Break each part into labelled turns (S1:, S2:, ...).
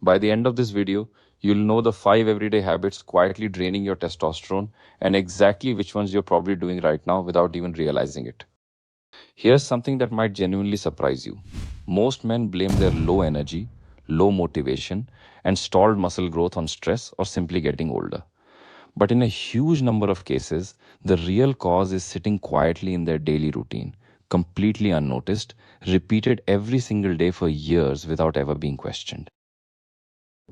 S1: By the end of this video, you'll know the 5 everyday habits quietly draining your testosterone and exactly which ones you're probably doing right now without even realizing it. Here's something that might genuinely surprise you. Most men blame their low energy, low motivation, and stalled muscle growth on stress or simply getting older. But in a huge number of cases, the real cause is sitting quietly in their daily routine, completely unnoticed, repeated every single day for years without ever being questioned.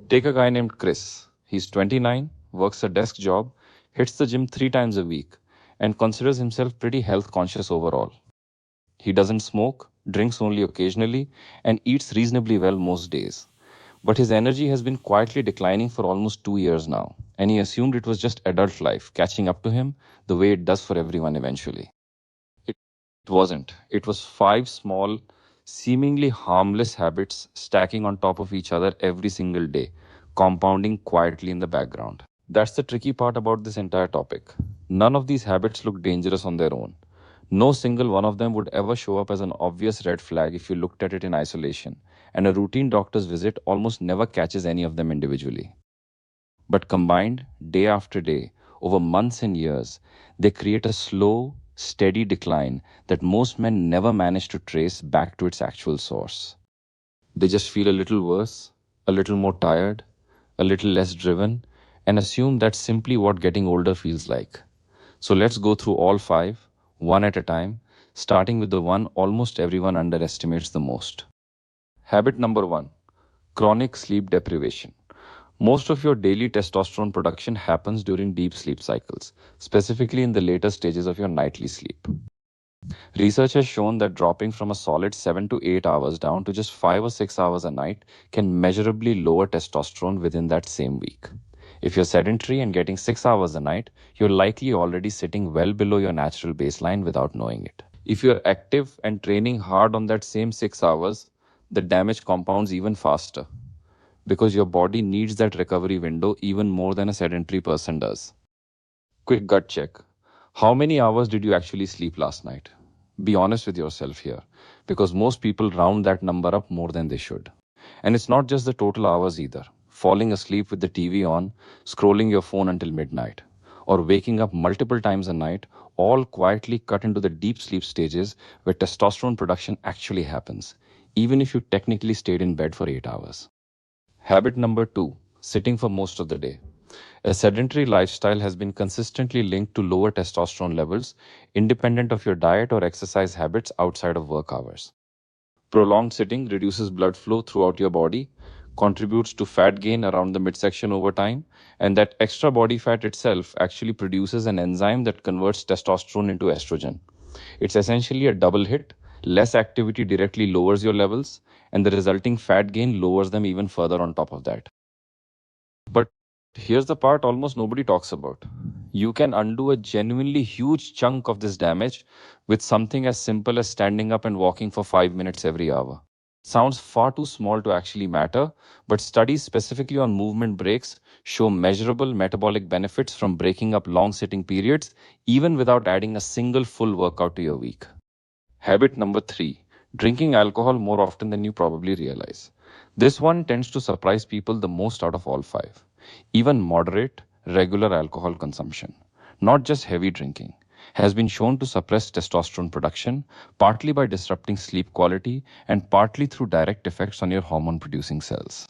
S1: Take a guy named Chris. He's 29, works a desk job, hits the gym 3 times a week, and considers himself pretty health conscious overall. He doesn't smoke, drinks only occasionally, and eats reasonably well most days. But his energy has been quietly declining for almost 2 years now, and he assumed it was just adult life catching up to him the way it does for everyone eventually. It wasn't. It was 5 small, seemingly harmless habits stacking on top of each other every single day, compounding quietly in the background. That's the tricky part about this entire topic. None of these habits look dangerous on their own. No single one of them would ever show up as an obvious red flag if you looked at it in isolation, and a routine doctor's visit almost never catches any of them individually. But combined, day after day, over months and years, they create a slow, steady decline that most men never manage to trace back to its actual source. They just feel a little worse, a little more tired, a little less driven, and assume that's simply what getting older feels like. So let's go through all 5, one at a time, starting with the one almost everyone underestimates the most. Habit number 1, chronic sleep deprivation. Most of your daily testosterone production happens during deep sleep cycles, specifically in the later stages of your nightly sleep. Research has shown that dropping from a solid 7 to 8 hours down to just 5 or 6 hours a night can measurably lower testosterone within that same week. If you're sedentary and getting 6 hours a night, you're likely already sitting well below your natural baseline without knowing it. If you're active and training hard on that same 6 hours, the damage compounds even faster because your body needs that recovery window even more than a sedentary person does. Quick gut check. How many hours did you actually sleep last night? Be honest with yourself here, because most people round that number up more than they should. And it's not just the total hours either. Falling asleep with the TV on, scrolling your phone until midnight, or waking up multiple times a night all quietly cut into the deep sleep stages where testosterone production actually happens, even if you technically stayed in bed for 8 hours. Habit number 2, sitting for most of the day. A sedentary lifestyle has been consistently linked to lower testosterone levels, independent of your diet or exercise habits outside of work hours. Prolonged sitting reduces blood flow throughout your body, contributes to fat gain around the midsection over time, and that extra body fat itself actually produces an enzyme that converts testosterone into estrogen. It's essentially a double hit. Less activity directly lowers your levels, and the resulting fat gain lowers them even further on top of that. But here's the part almost nobody talks about. You can undo a genuinely huge chunk of this damage with something as simple as standing up and walking for 5 minutes every hour. Sounds far too small to actually matter, but studies specifically on movement breaks show measurable metabolic benefits from breaking up long sitting periods, even without adding a single full workout to your week. Habit number 3, drinking alcohol more often than you probably realize. This one tends to surprise people the most out of all 5. Even moderate, regular alcohol consumption, not just heavy drinking, has been shown to suppress testosterone production, partly by disrupting sleep quality and partly through direct effects on your hormone producing cells.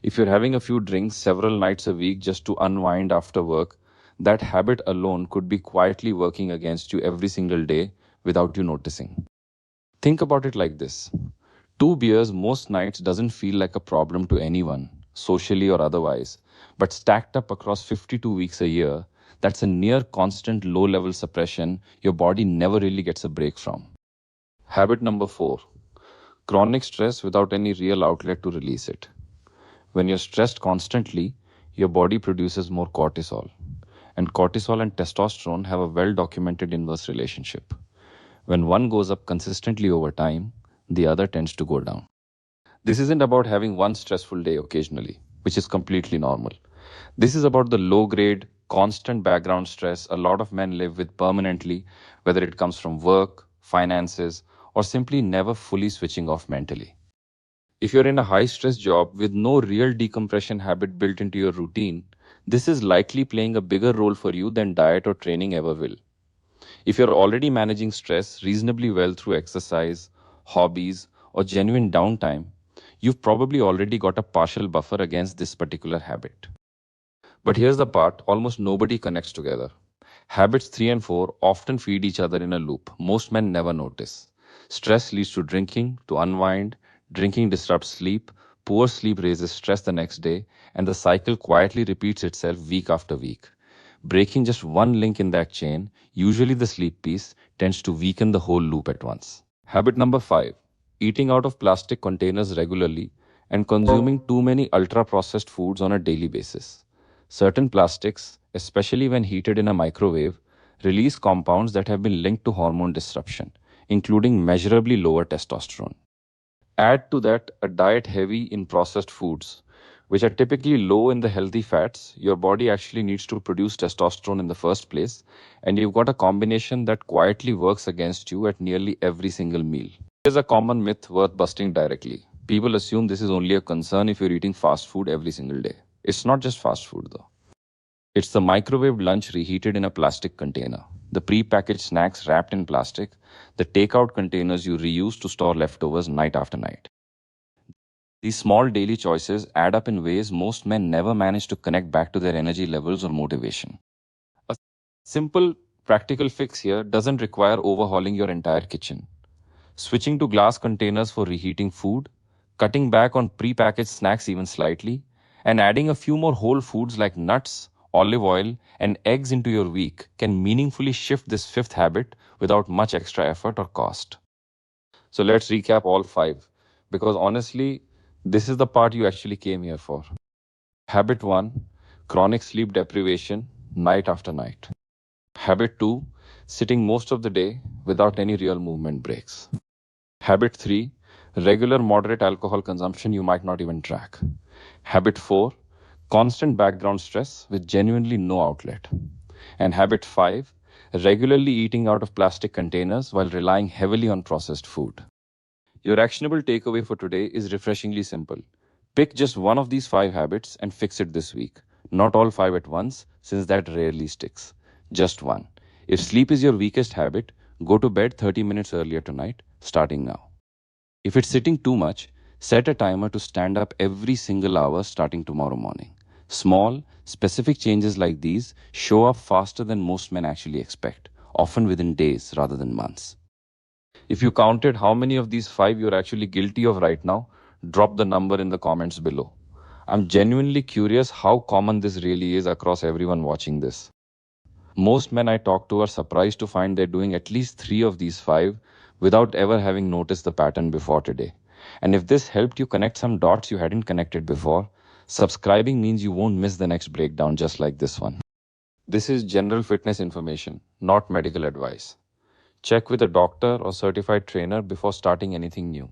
S1: If you're having a few drinks several nights a week just to unwind after work, that habit alone could be quietly working against you every single day without you noticing. Think about it like this. 2 beers most nights doesn't feel like a problem to anyone, socially or otherwise, but stacked up across 52 weeks a year, that's a near constant low level suppression your body never really gets a break from. Habit number 4, chronic stress without any real outlet to release it. When you're stressed constantly, your body produces more cortisol. And cortisol and testosterone have a well documented inverse relationship. When one goes up consistently over time, the other tends to go down. This isn't about having one stressful day occasionally, which is completely normal. This is about the low grade, constant background stress a lot of men live with permanently, whether it comes from work, finances, or simply never fully switching off mentally. If you're in a high stress job with no real decompression habit built into your routine, this is likely playing a bigger role for you than diet or training ever will. If you're already managing stress reasonably well through exercise, hobbies, or genuine downtime, you've probably already got a partial buffer against this particular habit. But here's the part almost nobody connects together. Habits 3 and 4 often feed each other in a loop. Most men never notice. Stress leads to drinking to unwind, drinking disrupts sleep, poor sleep raises stress the next day, and the cycle quietly repeats itself week after week. Breaking just one link in that chain, usually the sleep piece, tends to weaken the whole loop at once. Habit number 5, eating out of plastic containers regularly and consuming too many ultra processed foods on a daily basis. Certain plastics, especially when heated in a microwave, release compounds that have been linked to hormone disruption, including measurably lower testosterone. Add to that a diet heavy in processed foods, which are typically low in the healthy fats. Your body actually needs to produce testosterone in the first place, and you've got a combination that quietly works against you at nearly every single meal. Here's a common myth worth busting directly. People assume this is only a concern if you're eating fast food every single day. It's not just fast food though. It's the microwave lunch reheated in a plastic container, the pre-packaged snacks wrapped in plastic, the takeout containers you reuse to store leftovers night after night. These small daily choices add up in ways most men never manage to connect back to their energy levels or motivation. A simple, practical fix here doesn't require overhauling your entire kitchen. Switching to glass containers for reheating food, cutting back on pre-packaged snacks even slightly, and adding a few more whole foods like nuts, olive oil, and eggs into your week can meaningfully shift this fifth habit without much extra effort or cost. So let's recap all 5, because honestly, this is the part you actually came here for. Habit 1, chronic sleep deprivation, night after night. Habit 2, sitting most of the day without any real movement breaks. Habit 3, regular moderate alcohol consumption you might not even track. Habit 4, constant background stress with genuinely no outlet. And habit 5, regularly eating out of plastic containers while relying heavily on processed food. Your actionable takeaway for today is refreshingly simple. Pick just one of these 5 habits and fix it this week. Not all 5 at once, since that rarely sticks. Just one. If sleep is your weakest habit, go to bed 30 minutes earlier tonight, starting now. If it's sitting too much, set a timer to stand up every single hour starting tomorrow morning. Small, specific changes like these show up faster than most men actually expect, often within days rather than months. If you counted how many of these 5 you're actually guilty of right now, drop the number in the comments below. I'm genuinely curious how common this really is across everyone watching this. Most men I talk to are surprised to find they're doing at least 3 of these 5 without ever having noticed the pattern before today. And if this helped you connect some dots you hadn't connected before, subscribing means you won't miss the next breakdown just like this one. This is general fitness information, not medical advice. Check with a doctor or certified trainer before starting anything new.